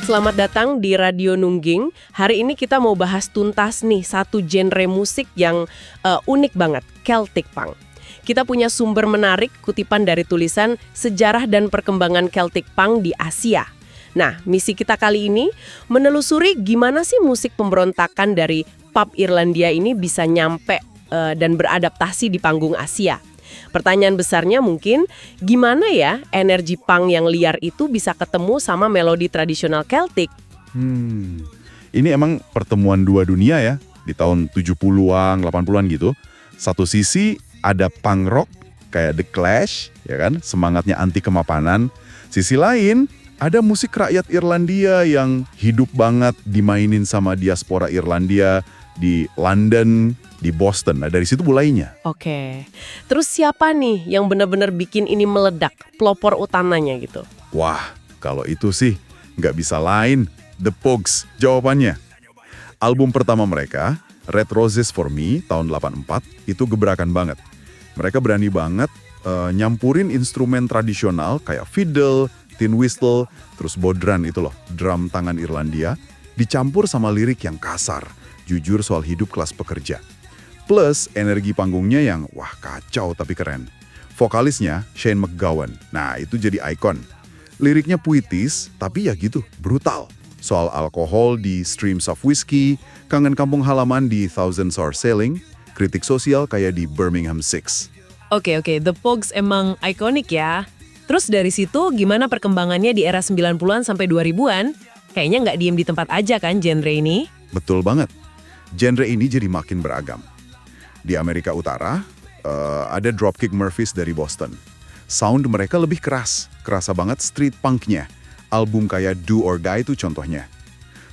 Selamat datang di Radio Nungging. Hari ini kita mau bahas tuntas nih satu genre musik yang unik banget, Celtic Punk. Kita punya sumber menarik, kutipan dari tulisan Sejarah dan Perkembangan Celtic Punk di Asia. Nah, misi kita kali ini menelusuri gimana sih musik pemberontakan dari pub Irlandia ini bisa nyampe dan beradaptasi di panggung Asia. Pertanyaan besarnya mungkin, gimana ya energi punk yang liar itu bisa ketemu sama melodi tradisional Celtic? Ini emang pertemuan dua dunia ya, di tahun 70-an, 80-an gitu. Satu sisi ada punk rock kayak The Clash, ya kan, semangatnya anti kemapanan. Sisi lain ada musik rakyat Irlandia yang hidup banget dimainin sama diaspora Irlandia di London, di Boston. Nah, dari situ mulainya. Oke. Terus siapa nih yang benar-benar bikin ini meledak, pelopor utamanya gitu? Wah, kalau itu sih nggak bisa lain. The Pogues, jawabannya. Album pertama mereka, Red Roses for Me, tahun 84, itu gebrakan banget. Mereka berani banget nyampurin instrumen tradisional kayak fiddle, tin whistle, terus bodhran itu loh, drum tangan Irlandia, dicampur sama lirik yang kasar, jujur soal hidup kelas pekerja. Plus energi panggungnya yang wah kacau tapi keren. Vokalisnya Shane MacGowan, nah itu jadi ikon. Liriknya puitis tapi ya gitu, brutal. Soal alkohol di Streams of Whiskey, kangen kampung halaman di Thousands Are Sailing, kritik sosial kayak di Birmingham Six. Oke, The Pogues emang ikonik ya. Terus dari situ gimana perkembangannya di era 90-an sampai 2000-an? Kayaknya nggak diem di tempat aja kan genre ini? Betul banget. Genre ini jadi makin beragam. Di Amerika Utara, ada Dropkick Murphys dari Boston. Sound mereka lebih keras, kerasa banget street punknya. Album kayak Do or Die itu contohnya.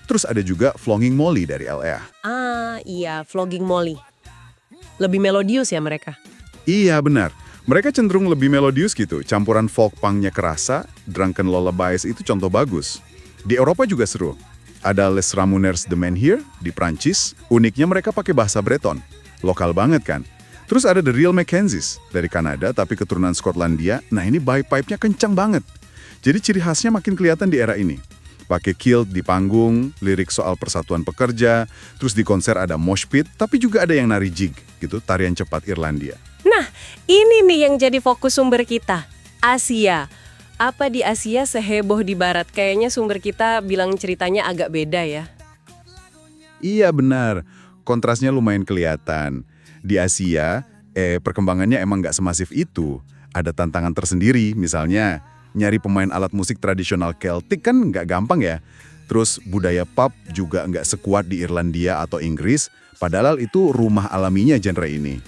Terus ada juga Flogging Molly dari LA. Ah, iya, Flogging Molly. Lebih melodius ya mereka? Iya benar, mereka cenderung lebih melodius gitu. Campuran folk punknya kerasa, Drunken Lullabies itu contoh bagus. Di Eropa juga seru. Ada Les Ramones The Men Here di Prancis, uniknya mereka pakai bahasa Breton. Lokal banget kan? Terus ada The Real Mackenzies dari Kanada tapi keturunan Skotlandia. Nah ini bagpipe-nya kencang banget. Jadi ciri khasnya makin kelihatan di era ini. Pakai kilt di panggung, lirik soal persatuan pekerja, terus di konser ada mosh pit, tapi juga ada yang nari jig gitu, tarian cepat Irlandia. Nah, ini nih yang jadi fokus sumber kita, Asia. Apa di Asia seheboh di Barat? Kayaknya sumber kita bilang ceritanya agak beda ya. Iya benar, kontrasnya lumayan kelihatan. Di Asia, perkembangannya emang nggak semasif itu. Ada tantangan tersendiri, misalnya nyari pemain alat musik tradisional Celtic kan nggak gampang ya. Terus budaya pub juga nggak sekuat di Irlandia atau Inggris, padahal itu rumah alaminya genre ini.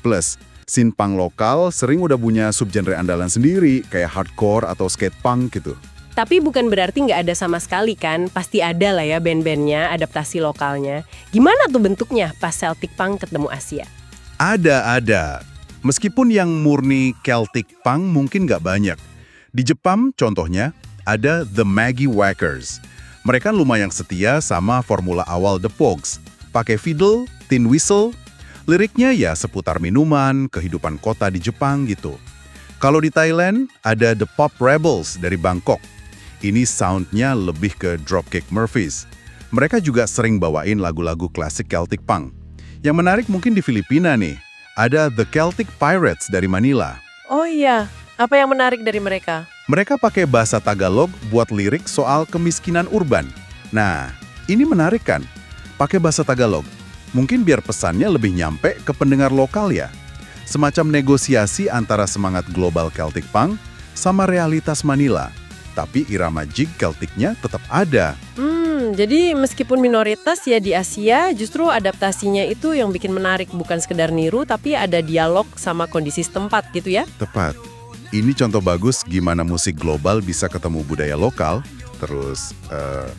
Plus, scene punk lokal sering udah punya subgenre andalan sendiri, kayak hardcore atau skate punk gitu. Tapi bukan berarti nggak ada sama sekali kan, pasti ada lah ya band-bandnya, adaptasi lokalnya. Gimana tuh bentuknya pas Celtic Punk ketemu Asia? Ada. Meskipun yang murni Celtic Punk mungkin nggak banyak. Di Jepang contohnya ada The Maggie Wackers. Mereka lumayan setia sama formula awal The Pogues. Pakai fiddle, tin whistle, liriknya ya seputar minuman, kehidupan kota di Jepang gitu. Kalau di Thailand, ada The Pop Rebels dari Bangkok. Ini soundnya lebih ke Dropkick Murphys. Mereka juga sering bawain lagu-lagu klasik Celtic Punk. Yang menarik mungkin di Filipina nih, ada The Celtic Pirates dari Manila. Oh iya, apa yang menarik dari mereka? Mereka pakai bahasa Tagalog buat lirik soal kemiskinan urban. Nah, ini menarik kan? Pakai bahasa Tagalog. Mungkin biar pesannya lebih nyampe ke pendengar lokal ya. Semacam negosiasi antara semangat global Celtic Punk sama realitas Manila. Tapi irama jig Celtic-nya tetap ada. Jadi meskipun minoritas ya di Asia, justru adaptasinya itu yang bikin menarik. Bukan sekedar niru, tapi ada dialog sama kondisi setempat gitu ya? Tepat. Ini contoh bagus gimana musik global bisa ketemu budaya lokal, terus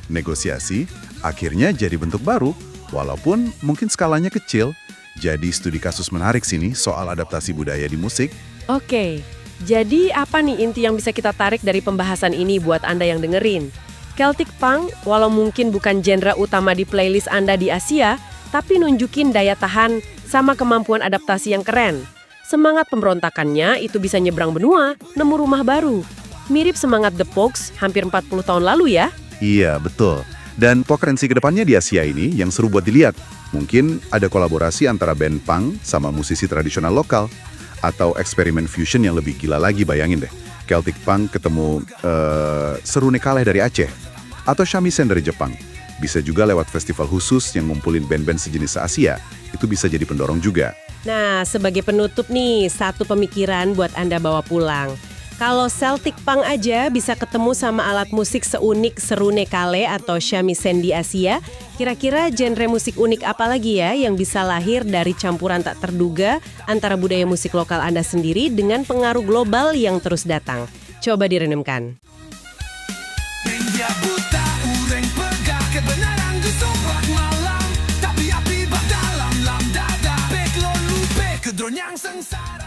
negosiasi, akhirnya jadi bentuk baru. Walaupun mungkin skalanya kecil, jadi studi kasus menarik sini soal adaptasi budaya di musik. Oke, jadi apa nih inti yang bisa kita tarik dari pembahasan ini buat Anda yang dengerin? Celtic Punk, walau mungkin bukan genre utama di playlist Anda di Asia, tapi nunjukin daya tahan sama kemampuan adaptasi yang keren. Semangat pemberontakannya itu bisa nyebrang benua, nemu rumah baru. Mirip semangat The Pogues hampir 40 tahun lalu ya. Iya, betul. Dan pokrensi kedepannya di Asia ini yang seru buat dilihat. Mungkin ada kolaborasi antara band punk sama musisi tradisional lokal. Atau eksperimen fusion yang lebih gila lagi, bayangin deh. Celtic Punk ketemu Serune Kaleh dari Aceh. Atau shamisen dari Jepang. Bisa juga lewat festival khusus yang ngumpulin band-band sejenis se-Asia. Itu bisa jadi pendorong juga. Nah, sebagai penutup nih, satu pemikiran buat Anda bawa pulang. Kalau Celtic Punk aja bisa ketemu sama alat musik seunik Serune Kaleh atau shamisen di Asia, kira-kira genre musik unik apa lagi ya yang bisa lahir dari campuran tak terduga antara budaya musik lokal Anda sendiri dengan pengaruh global yang terus datang? Coba direnungkan. India buta, ureng pegah, kebenaran disumbat malam. Tapi api berdalam, lam dada, pek lo lupe, kedronyang sengsara.